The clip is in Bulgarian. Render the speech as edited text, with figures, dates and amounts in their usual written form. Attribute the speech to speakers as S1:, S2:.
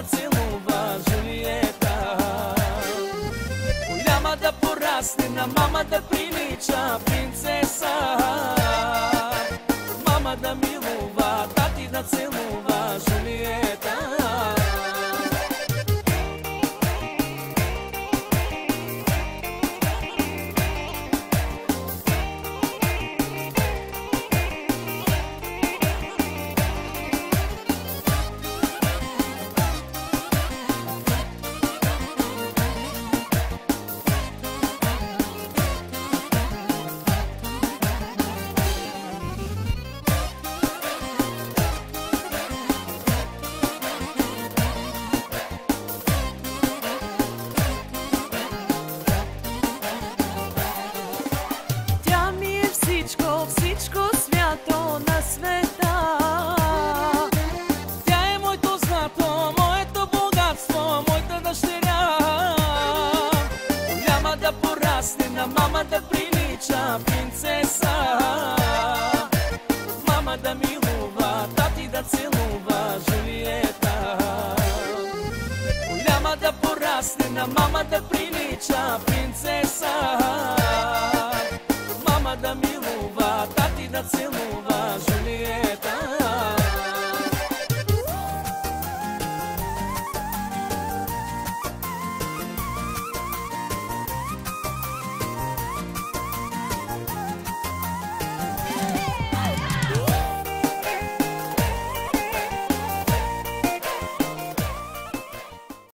S1: да целува Жулиета. Голяма да порасне, на мама да прилича принцеса. Мама да милува, тати да целува Жулиета.
S2: Всичко свято на света.
S1: Тя е моето злато, моето богатство, моята дъщеря. Голяма да порасне, на мама да прилича принцеса. Мама да милува, тати да целува Жулиета. Голяма да порасне, на мама да прилича принцеса. Мама да милува, тати да целува Жулиета.